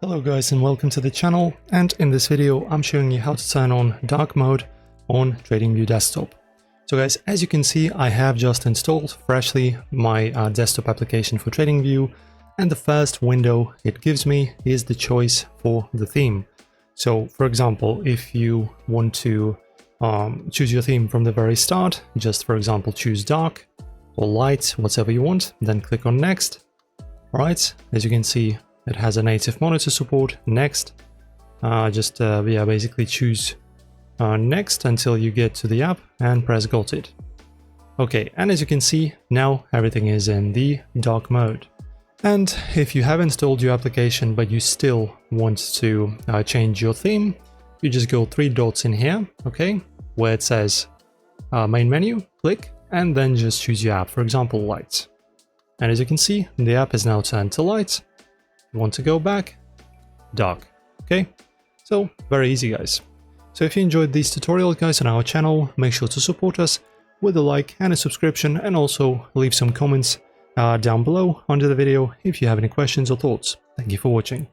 Hello guys and welcome to the channel, and in this video I'm showing you how to turn on dark mode on TradingView desktop. So guys, as you can see, I have just installed freshly my desktop application for TradingView, and the first window it gives me is the choice for the theme. So for example, if you want to choose your theme from the very start, just for example choose dark or light, whatever you want, then click on next. Alright, as you can see, it has a native monitor support. Next, basically choose next until you get to the app and press got it. Okay, and as you can see, now everything is in the dark mode. And if you have installed your application but you still want to change your theme, you just go three dots in here, okay, where it says main menu, click, and then just choose your app, for example light. And as you can see, the app is now turned to light. You want to go back, dark. Okay, so very easy guys. So if you enjoyed these tutorials guys on our channel, make sure to support us with a like and a subscription, and also leave some comments down below under the video if you have any questions or thoughts. Thank you for watching.